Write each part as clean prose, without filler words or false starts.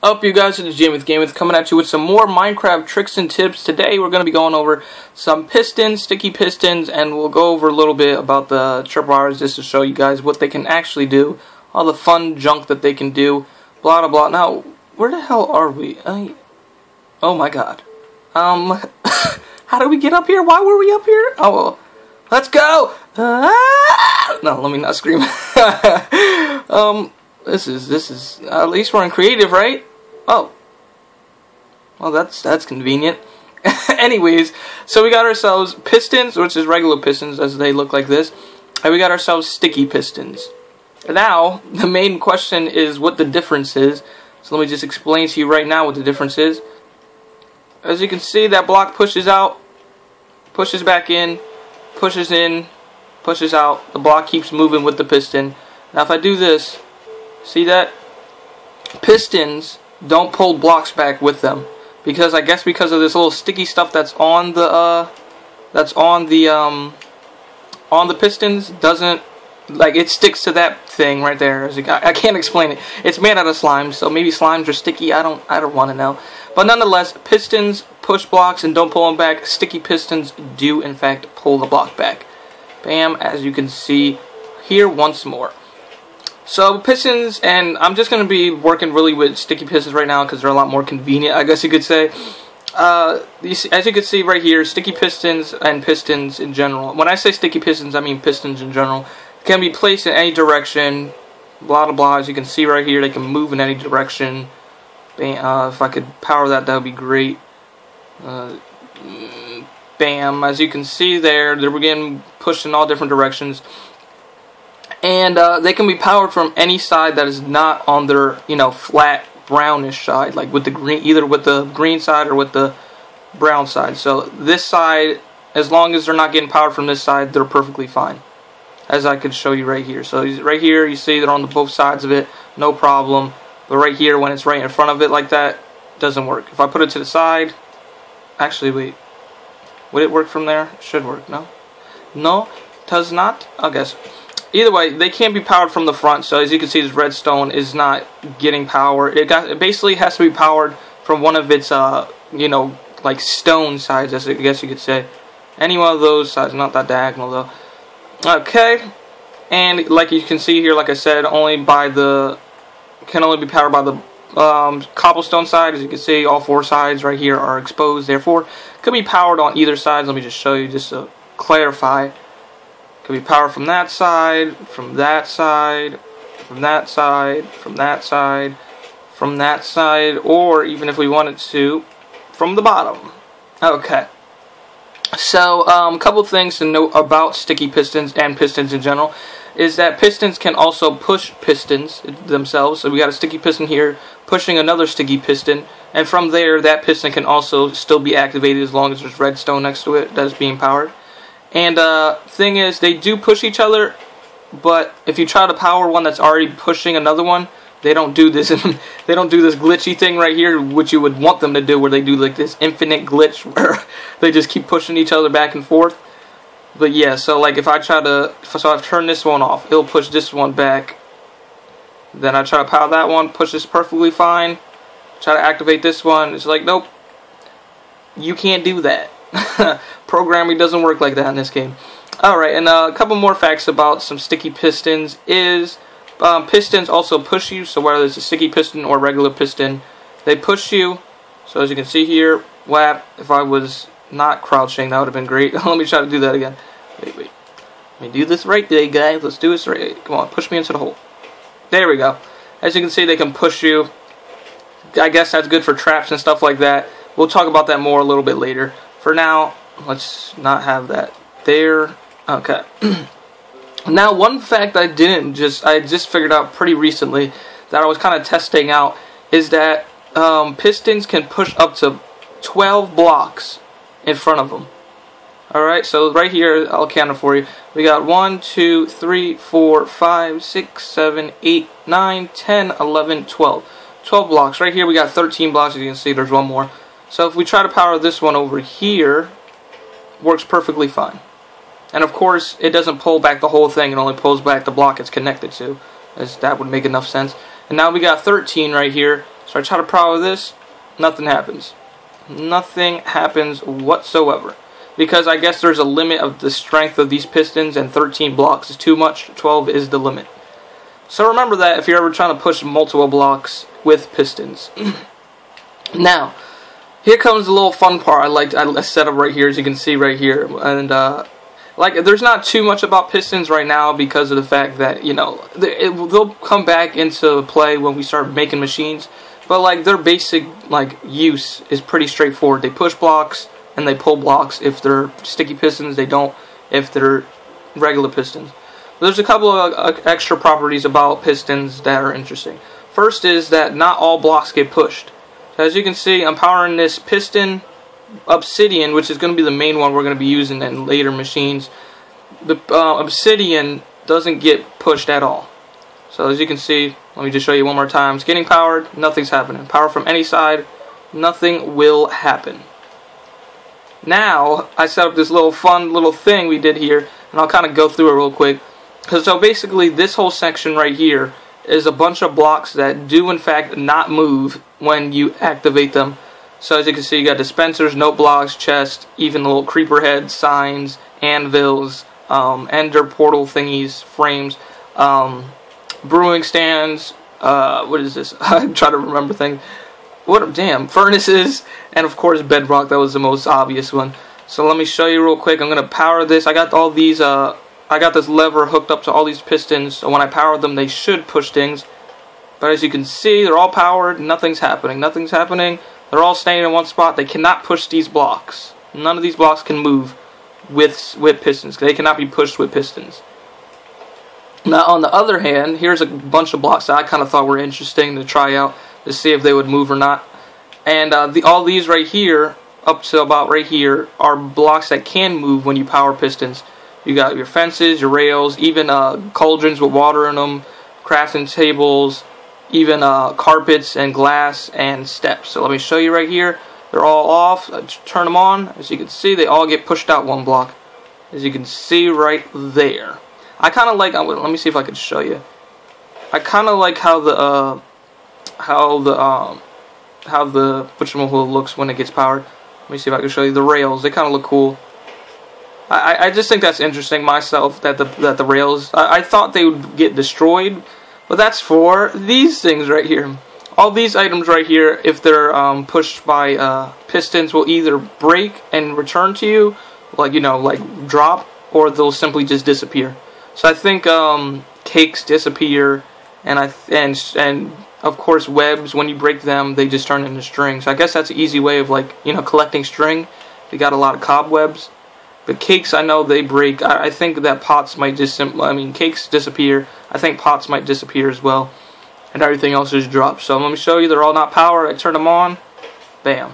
Up, you guys, in the gym with Gameth, coming at you with some more Minecraft tricks and tips. Today we're going to be going over some pistons, sticky pistons, and we'll go over a little bit about the tripwires just to show you guys what they can actually do, all the fun junk that they can do, blah blah blah. Now, where the hell are we? Oh my god. How did we get up here? Why were we up here? Oh well, let's go! No, let me not scream. This is at least we're in creative, right? Oh, well, that's convenient. Anyways, so we got ourselves pistons, which is regular pistons, as they look like this, and we got ourselves sticky pistons. Now, the main question is what the difference is. So let me just explain to you right now what the difference is. As you can see, that block pushes out, pushes back in, pushes out. The block keeps moving with the piston. Now, if I do this, see that? Pistons don't pull blocks back with them because I guess because of this little sticky stuff that's on the pistons, doesn't, like, it sticks to that thing right there. I can't explain it. It's made out of slime, so maybe slimes are sticky. I don't want to know. But nonetheless, pistons push blocks and don't pull them back. Sticky pistons do in fact pull the block back. Bam, as you can see here once more. So pistons, and I'm just going to be working really with sticky pistons right now because they're a lot more convenient, I guess you could say. As you can see right here, sticky pistons and pistons in general. When I say sticky pistons, I mean pistons in general. Can be placed in any direction, blah blah blah. As you can see right here, they can move in any direction. If I could power that, that would be great. Bam, as you can see there, they're getting pushed in all different directions. And they can be powered from any side that is not on their, flat brownish side, like with the green, either with the green side or with the brown side. So this side, as long as they're not getting powered from this side, they're perfectly fine, as I could show you right here. So right here, you see they're on both sides of it, no problem. But right here, when it's right in front of it like that, it doesn't work. If I put it to the side, actually, wait, would it work from there? It should work, no? No, does not, I guess. Either way, they can't be powered from the front, so as you can see, this redstone is not getting power. It basically has to be powered from one of its, like stone sides, I guess you could say. Any one of those sides, not that diagonal though. Okay, and like you can see here, like I said, can only be powered by the cobblestone side. As you can see, all four sides right here are exposed, therefore, could be powered on either side. Let me just show you, just to clarify. Could be powered from that side, from that side, from that side, from that side, from that side, or even if we wanted to, from the bottom. Okay. So, a couple things to note about sticky pistons and pistons in general is that pistons can also push pistons themselves. So we got a sticky piston here pushing another sticky piston, and from there, that piston can also still be activated as long as there's redstone next to it that's being powered. And thing is, they do push each other, but if you try to power one that's already pushing another one, they don't do this. They don't do this glitchy thing right here, which you would want them to do, where they do like this infinite glitch where they just keep pushing each other back and forth. But yeah, so like if I try to, so I've turned this one off, it'll push this one back. Then I try to power that one, pushes perfectly fine. Try to activate this one, it's like, nope, you can't do that. Programming doesn't work like that in this game. Alright, and a couple more facts about some sticky pistons is pistons also push you, so whether it's a sticky piston or regular piston, they push you. So as you can see here, whap, if I was not crouching, that would have been great. Let me try to do that again. Wait. Let me do this right there, guys. Let's do this right. Come on, push me into the hole. There we go. As you can see, they can push you. I guess that's good for traps and stuff like that. We'll talk about that more a little bit later. For now, let's not have that there. Okay. Now, one fact I just figured out pretty recently that I was kind of testing out is that pistons can push up to 12 blocks in front of them. Alright, so right here, I'll count it for you. We got 1, 2, 3, 4, 5, 6, 7, 8, 9, 10, 11, 12. 12 blocks. Right here we got 13 blocks. As you can see, there's one more. So if we try to power this one over here, works perfectly fine. And of course, it doesn't pull back the whole thing. It only pulls back the block it's connected to, as that would make enough sense. And now we got 13 right here. So I try to power this, nothing happens. Nothing happens whatsoever. Because I guess there's a limit of the strength of these pistons, and 13 blocks is too much, 12 is the limit. So remember that if you're ever trying to push multiple blocks with pistons. Now, here comes the little fun part. I set up right here, as you can see right here, and like there's not too much about pistons right now because of the fact that, you know, they'll come back into play when we start making machines. But like their basic like use is pretty straightforward. They push blocks and they pull blocks. If they're sticky pistons, they don't. If they're regular pistons. There's a couple of extra properties about pistons that are interesting. First is that not all blocks get pushed. So as you can see, I'm powering this piston obsidian, which is going to be the main one we're going to be using in later machines. The obsidian doesn't get pushed at all. So as you can see, let me just show you one more time. It's getting powered, nothing's happening. Power from any side, nothing will happen. Now, I set up this little fun little thing we did here, and I'll kind of go through it real quick. So basically, this whole section right here is a bunch of blocks that do in fact not move when you activate them. So as you can see, you got dispensers, note blocks, chests, even little creeper heads, signs, anvils, ender portal thingies, frames, brewing stands, what is this? I'm trying to remember things. Furnaces, and of course bedrock. That was the most obvious one. So let me show you real quick. I'm gonna power this. I got all these, I got this lever hooked up to all these pistons, so when I power them they should push things. But as you can see, they're all powered, nothing's happening. Nothing's happening. They're all staying in one spot. They cannot push these blocks. None of these blocks can move with pistons. They cannot be pushed with pistons. Now on the other hand, here's a bunch of blocks that I kind of thought were interesting to try out to see if they would move or not. And all these right here, up to about right here, are blocks that can move when you power pistons. You got your fences, your rails, even cauldrons with water in them, crafting tables, even carpets and glass and steps. So let me show you right here. They're all off. Turn them on. As you can see, they all get pushed out one block. As you can see right there. I kind of like. Let me see if I can show you. I kind of like how the whatchamahoo looks when it gets powered. Let me see if I can show you the rails. They kind of look cool. I just think that's interesting myself, that the rails, I thought they would get destroyed, but that's for these things right here. All these items right here, if they're pushed by pistons, will either break and return to you, like, you know, like drop, or they'll simply just disappear. So I think cakes disappear, and of course webs, when you break them, they just turn into string. So I guess that's an easy way of, like, you know, collecting string. They got a lot of cobwebs. But cakes, I know they break. I think that pots might just cakes disappear. I think pots might disappear as well. And everything else just drops. So let me show you. They're all not powered. I turn them on. Bam.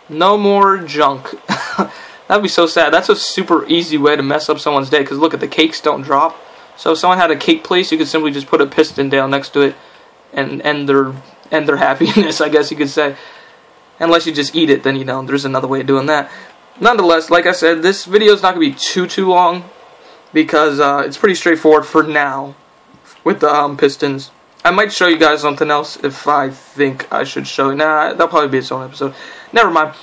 No more junk. That'd be so sad. That's a super easy way to mess up someone's day. Because look, at the cakes don't drop. So if someone had a cake place, you could simply just put a piston down next to it. And end their happiness, I guess you could say. Unless you just eat it, then, you know, there's another way of doing that. Nonetheless, like I said, this video is not going to be too long, because it's pretty straightforward for now with the pistons. I might show you guys something else if I think I should show you. Nah, that'll probably be its own episode. Never mind.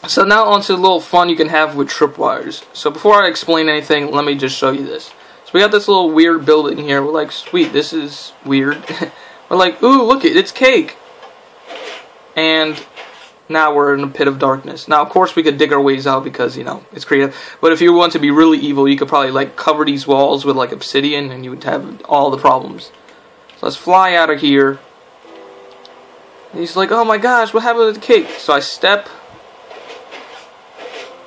So now onto the little fun you can have with tripwires. So before I explain anything, let me just show you this. So we got this little weird building here. We're like, sweet, this is weird. We're like, ooh, look, it's cake. And now we're in a pit of darkness. Now, of course, we could dig our ways out because, you know, it's creative. But if you want to be really evil, you could probably, like, cover these walls with, like, obsidian, and you would have all the problems. So let's fly out of here. And he's like, oh my gosh, what happened to the cake? So I step,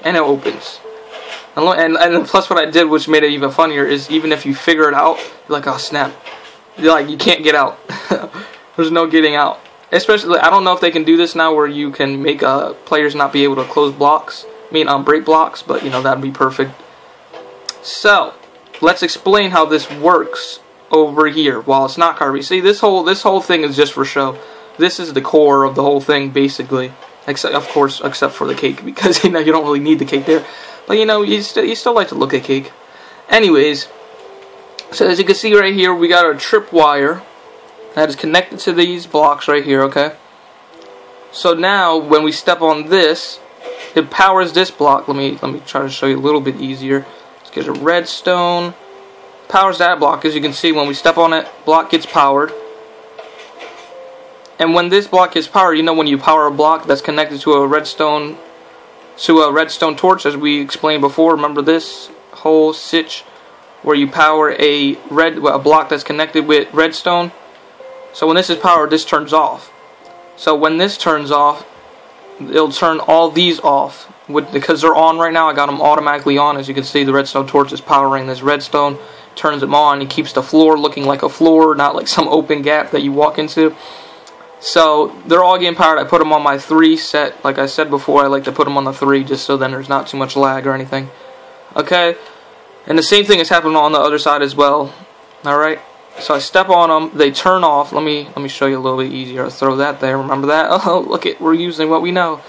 and it opens. And plus what I did, which made it even funnier, is even if you figure it out, you're like, oh snap. You're like, you can't get out. There's no getting out. Especially, I don't know if they can do this now where you can make players not be able to close blocks. Break blocks, but, you know, that'd be perfect. So, let's explain how this works over here while it's not carved. See, this whole thing is just for show. This is the core of the whole thing, basically. Except, of course, except for the cake, because, you know, you don't really need the cake there. But, you know, you still like to look at cake. Anyways, so as you can see right here, we got our tripwire. That is connected to these blocks right here, okay? So now, when we step on this, it powers this block. Let me try to show you a little bit easier. Let's get a redstone. Powers that block. As you can see, when we step on it, block gets powered. And when this block gets powered, you know when you power a block that's connected to a redstone torch, as we explained before. Remember this whole sitch where you power a block that's connected with redstone. So when this is powered, this turns off. So when this turns off, it'll turn all these off because they're on right now. I got them automatically on. As you can see, the redstone torch is powering this redstone, turns them on. It keeps the floor looking like a floor, not like some open gap that you walk into. So they're all getting powered. I put them on my 3 set. Like I said before, I like to put them on the 3 just so then there's not too much lag or anything. Okay, and the same thing is happening on the other side as well. All right. So I step on them, they turn off. Let me show you a little bit easier. I'll throw that there. Remember that? Oh, look it, we're using what we know.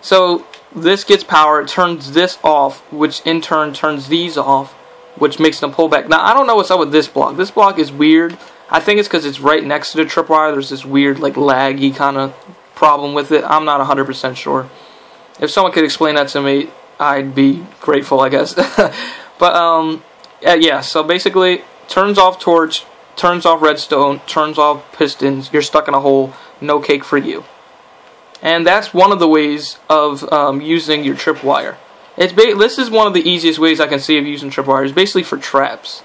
So this gets power, it turns this off, which in turn turns these off, which makes them pull back. Now I don't know what's up with this block. This block is weird. I think it's because it's right next to the tripwire. There's this weird like laggy kind of problem with it. I'm not 100% sure. If someone could explain that to me, I'd be grateful, I guess. But yeah. So basically, turns off torch, turns off redstone, turns off pistons. You're stuck in a hole. No cake for you. And that's one of the ways of using your tripwire. This is one of the easiest ways I can see of using tripwire. It's basically for traps,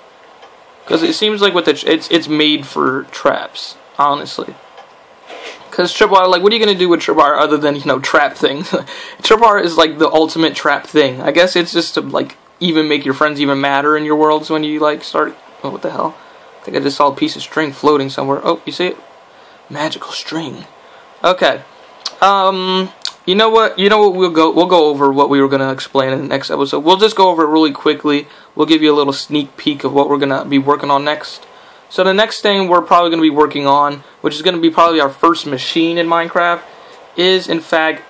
because it seems like with it's made for traps, honestly. Because tripwire, like, what are you gonna do with tripwire other than, you know, trap things? Tripwire is like the ultimate trap thing. I guess it's just to like even make your friends even madder in your worlds when you like start. Oh, what the hell? I think I just saw a piece of string floating somewhere. Oh, you see it? Magical string. Okay. You know what? We'll go over what we were gonna explain in the next episode. We'll just go over it really quickly. We'll give you a little sneak peek of what we're gonna be working on next. So the next thing we're probably gonna be working on, which is gonna be probably our first machine in Minecraft, is in fact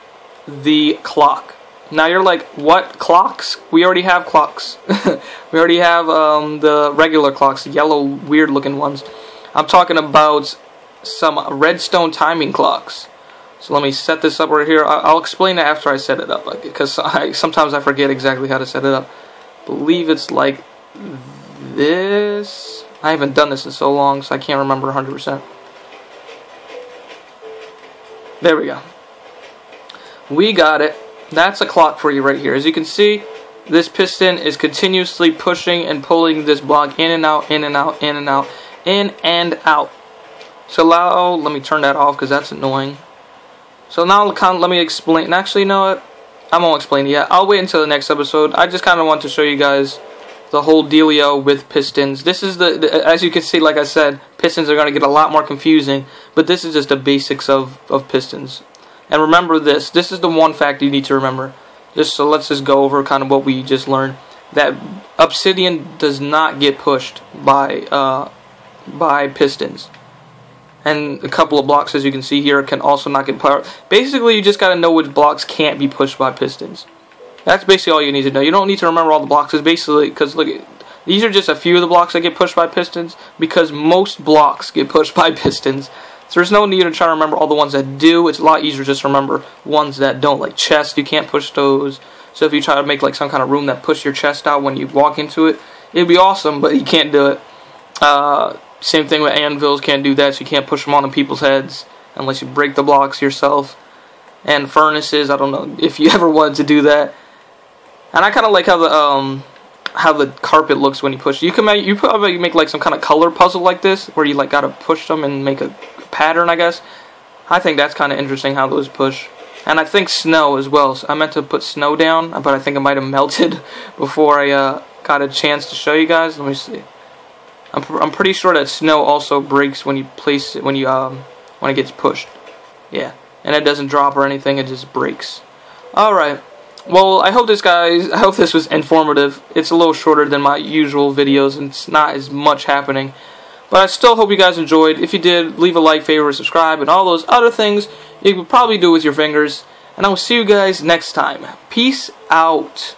the clock. Now you're like, what clocks? We already have clocks. We already have the regular clocks, the yellow weird looking ones. I'm talking about some redstone timing clocks. So let me set this up right here. I'll explain it after I set it up, because sometimes I forget exactly how to set it up. I believe it's like this. I haven't done this in so long, so I can't remember 100%. There we go. We got it. That's a clock for you right here. As you can see, this piston is continuously pushing and pulling this block in and out, in and out, in and out, in and out. So now, let me turn that off because that's annoying. So now let me explain. Actually, you know what? I won't explain it yet. I'll wait until the next episode. I just kind of want to show you guys the whole dealio with pistons. This is as you can see, like I said, pistons are going to get a lot more confusing, but this is just the basics of pistons. And remember this is the one fact you need to remember. So let's just go over kind of what we just learned. That obsidian does not get pushed by pistons. And a couple of blocks, as you can see here, can also not get powered. Basically, you just got to know which blocks can't be pushed by pistons. That's basically all you need to know. You don't need to remember all the blocks. It's basically, because look, these are just a few of the blocks that get pushed by pistons, because most blocks get pushed by pistons. So there's no need to try to remember all the ones that do. It's a lot easier just to remember ones that don't. Like chests, you can't push those. So if you try to make like some kind of room that pushes your chest out when you walk into it, it'd be awesome, but you can't do it. Same thing with anvils, can't do that, so you can't push them on people's heads unless you break the blocks yourself. And furnaces, I don't know if you ever wanted to do that. And I kind of like how the carpet looks when you push. You probably make like some kind of color puzzle like this, where you like gotta push them and make a pattern, I guess. I think that's kind of interesting how those push. And I think snow as well. So I meant to put snow down, but I think it might have melted before I got a chance to show you guys. Let me see. I'm pretty sure that snow also breaks when you place it when it gets pushed. Yeah, and it doesn't drop or anything; it just breaks. All right. Well, I hope this was informative. It's a little shorter than my usual videos, and it's not as much happening. But I still hope you guys enjoyed. If you did, leave a like, favorite, subscribe, and all those other things you could probably do with your fingers. And I will see you guys next time. Peace out.